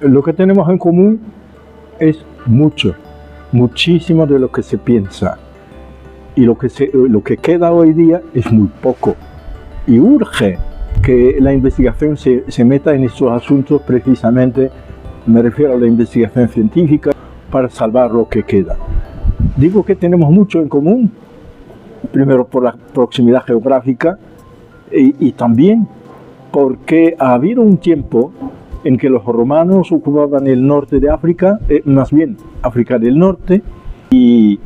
Lo que tenemos en común es mucho, muchísimo de lo que se piensa. Y lo que queda hoy día es muy poco. Y urge que la investigación se meta en estos asuntos precisamente, me refiero a la investigación científica, para salvar lo que queda. Digo que tenemos mucho en común, primero por la proximidad geográfica y también porque ha habido un tiempo en que los romanos ocupaban el norte de África, más bien África del Norte, y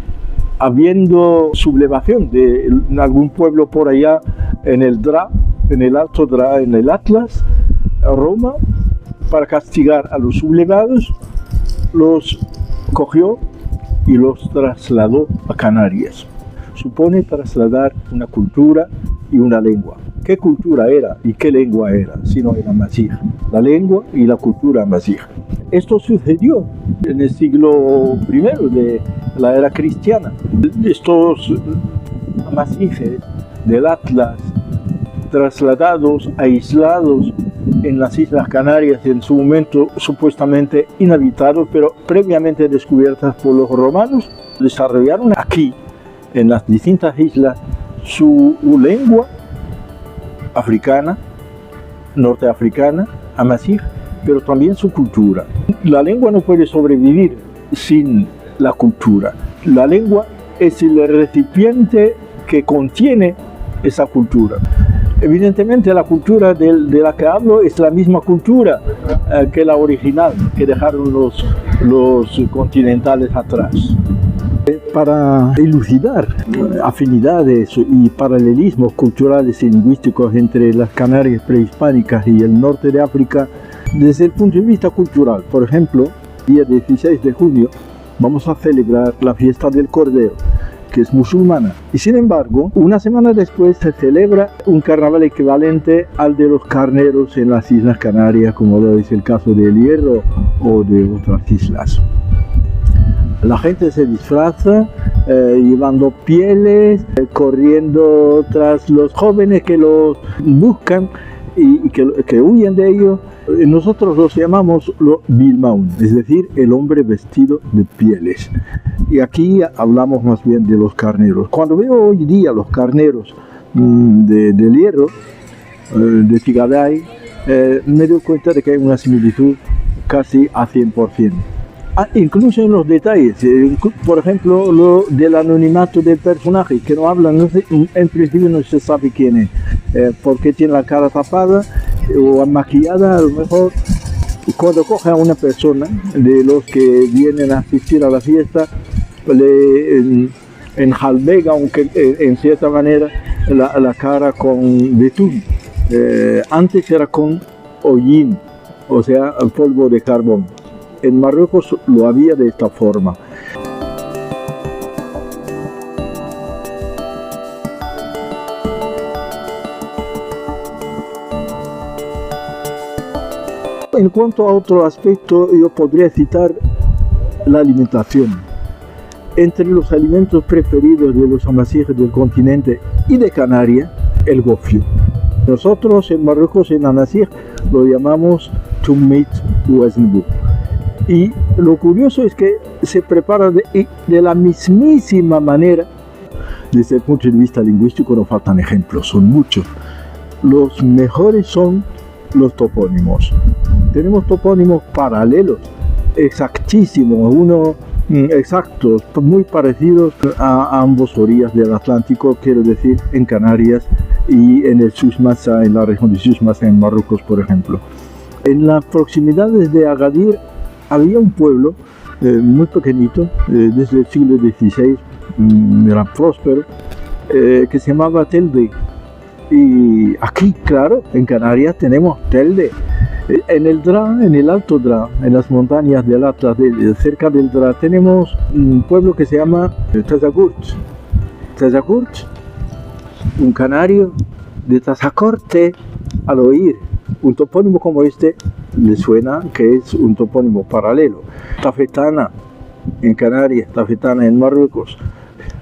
habiendo sublevación de algún pueblo por allá en el Dra, en el Alto Dra, en el Atlas, Roma, para castigar a los sublevados, los cogió y los trasladó a Canarias. Supone trasladar una cultura y una lengua. ¿Qué cultura era y qué lengua era? Sino el amazigh, la lengua y la cultura amazigh. Esto sucedió en el siglo I de la era cristiana. Estos amazighes del Atlas, trasladados, aislados en las Islas Canarias, en su momento supuestamente inhabitados, pero previamente descubiertas por los romanos, desarrollaron aquí, en las distintas islas, su lengua africana, norteafricana, amazigh, pero también su cultura. La lengua no puede sobrevivir sin la cultura. La lengua es el recipiente que contiene esa cultura. Evidentemente la cultura de la que hablo es la misma cultura que la original, que dejaron los continentales atrás. Para elucidar afinidades y paralelismos culturales y lingüísticos entre las Canarias prehispánicas y el norte de África, desde el punto de vista cultural, por ejemplo, el día 16 de junio vamos a celebrar la fiesta del Cordero, que es musulmana. Y sin embargo, una semana después se celebra un carnaval equivalente al de los carneros en las Islas Canarias, como lo es el caso de El Hierro o de otras islas. La gente se disfraza llevando pieles, corriendo tras los jóvenes que los buscan y que huyen de ellos. Nosotros los llamamos Bilmaun, es decir, el hombre vestido de pieles. Y aquí hablamos más bien de los carneros. Cuando veo hoy día los carneros del Hierro, de Tigaday, me doy cuenta de que hay una similitud casi a 100%. Incluso en los detalles, por ejemplo, lo del anonimato del personaje, que no hablan, en principio no se sabe quién es, porque tiene la cara tapada o maquillada. A lo mejor cuando coge a una persona de los que vienen a asistir a la fiesta, le enjalbega, aunque en cierta manera, la cara con betún. Antes era con hollín, o sea, polvo de carbón. En Marruecos lo había de esta forma. En cuanto a otro aspecto, yo podría citar la alimentación. Entre los alimentos preferidos de los amazighes del continente y de Canarias, el gofio. Nosotros en Marruecos, en amazigh, lo llamamos tumit ouaznbou. Y lo curioso es que se prepara de la mismísima manera. Desde el punto de vista lingüístico no faltan ejemplos, son muchos. Los mejores son los topónimos. Tenemos topónimos paralelos, exactísimos, exactos, muy parecidos a ambos orillas del Atlántico, quiero decir, en Canarias y en el Souss-Massa, en la región de Souss-Massa, en Marruecos, por ejemplo. En las proximidades de Agadir había un pueblo muy pequeñito, desde el siglo XVI, era próspero, que se llamaba Telde. Y aquí, claro, en Canarias tenemos Telde. En el Dra, en el Alto Dra, en las montañas del Atlas, cerca del Dra, tenemos un pueblo que se llama Tazagurt. Tazagurt, un canario de Tazacorte, al oír un topónimo como este, le suena que es un topónimo paralelo. Tafetana en Canarias, Tafetana en Marruecos,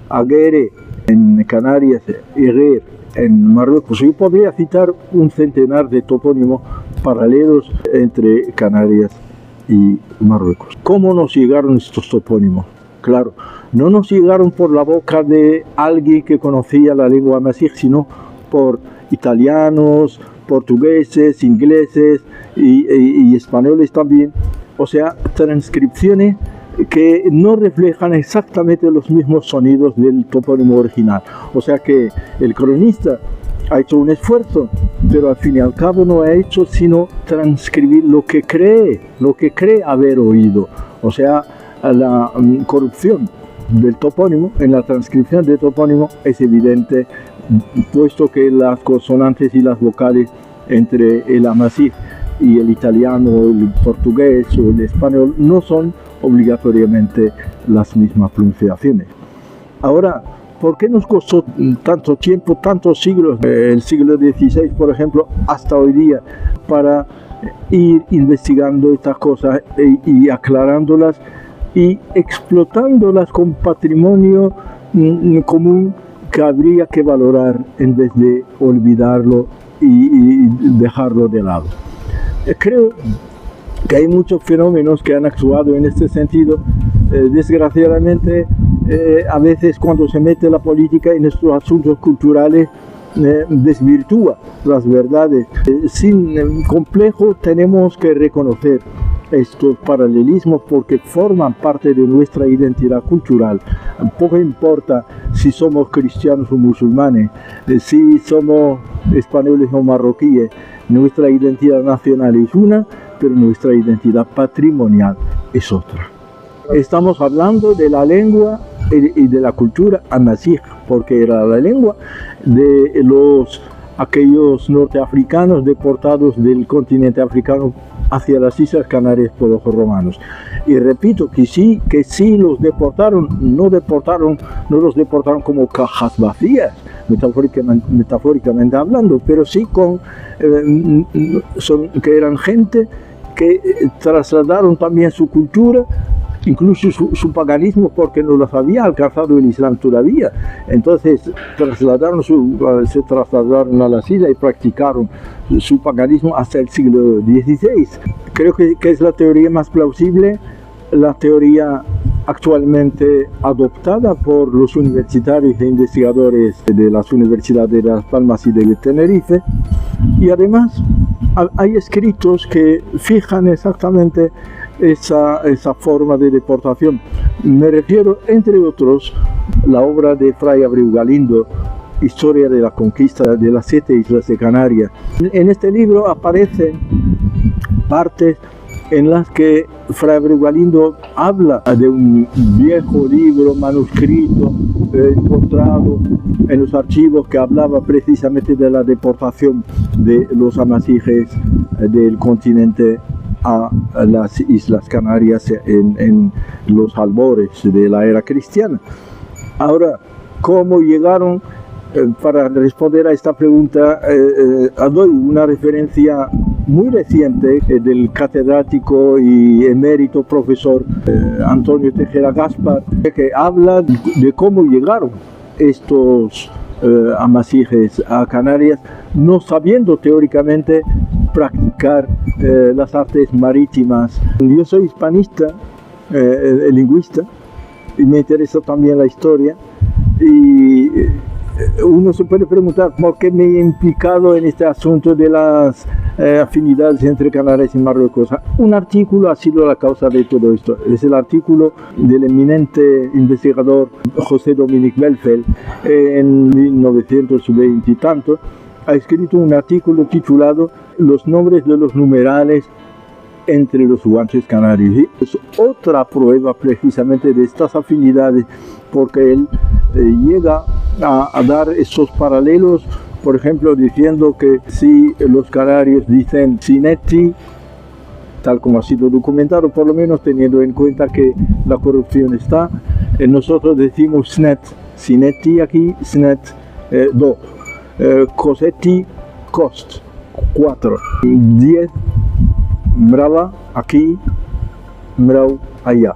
Aguere en Canarias, Eguer en Marruecos. Yo podría citar un centenar de topónimos paralelos entre Canarias y Marruecos. ¿Cómo nos llegaron estos topónimos? Claro, no nos llegaron por la boca de alguien que conocía la lengua amazigh, sino por italianos, portugueses, ingleses y españoles también. O sea, transcripciones que no reflejan exactamente los mismos sonidos del topónimo original. O sea que el cronista ha hecho un esfuerzo, pero al fin y al cabo no ha hecho sino transcribir lo que cree haber oído. O sea, la corrupción del topónimo, en la transcripción del topónimo es evidente, puesto que las consonantes y las vocales entre el amazigh y el italiano, el portugués o el español no son obligatoriamente las mismas pronunciaciones. Ahora, ¿por qué nos costó tanto tiempo, tantos siglos, el siglo XVI, por ejemplo, hasta hoy día, para ir investigando estas cosas y aclarándolas y explotándolas con patrimonio común que habría que valorar en vez de olvidarlo y dejarlo de lado? Creo que hay muchos fenómenos que han actuado en este sentido. Desgraciadamente, a veces cuando se mete la política en estos asuntos culturales, desvirtúa las verdades. Sin complejo tenemos que reconocer estos paralelismos porque forman parte de nuestra identidad cultural. Poco importa si somos cristianos o musulmanes, si somos españoles o marroquíes, nuestra identidad nacional es una, pero nuestra identidad patrimonial es otra. Estamos hablando de la lengua y de la cultura amazigh, porque era la lengua de aquellos norteafricanos deportados del continente africano hacia las Islas Canarias por los romanos. Y repito que sí los deportaron, no los deportaron como cajas vacías, metafóricamente hablando, pero sí que eran gente que trasladaron también su cultura, incluso su paganismo, porque no los había alcanzado el Islam todavía. Entonces se trasladaron a las islas y practicaron su paganismo hasta el siglo XVI. Creo que es la teoría más plausible, la teoría actualmente adoptada por los universitarios e investigadores de las universidades de Las Palmas y de Tenerife. Y además hay escritos que fijan exactamente esa forma de deportación. Me refiero, entre otros, la obra de Fray Abreu Galindo, Historia de la conquista de las 7 islas de Canarias. En este libro aparecen partes en las que Fray Abreu Galindo habla de un viejo libro manuscrito encontrado en los archivos que hablaba precisamente de la deportación de los amazighes del continente a las Islas Canarias en los albores de la era cristiana. Ahora, ¿cómo llegaron? Para responder a esta pregunta, doy una referencia muy reciente del catedrático y emérito profesor Antonio Tejera Gaspar, que habla de cómo llegaron estos amazighes a Canarias, no sabiendo teóricamente practicar las artes marítimas. Yo soy hispanista, lingüista, y me interesa también la historia, y uno se puede preguntar por qué me he implicado en este asunto de las afinidades entre Canarias y Marruecos. Un artículo ha sido la causa de todo esto. Es el artículo del eminente investigador José Dominique Belfeld en 1920 y tanto. Ha escrito un artículo titulado Los nombres de los numerales entre los guanches canarios. Y es otra prueba precisamente de estas afinidades, porque él llega a dar estos paralelos, por ejemplo, diciendo que si los canarios dicen Sinetti, tal como ha sido documentado, por lo menos teniendo en cuenta que la corrupción está, nosotros decimos Snet, Sinetti aquí, Snet 2, Cosetti, Cost 4, 10, Mrava aquí, Mrau allá.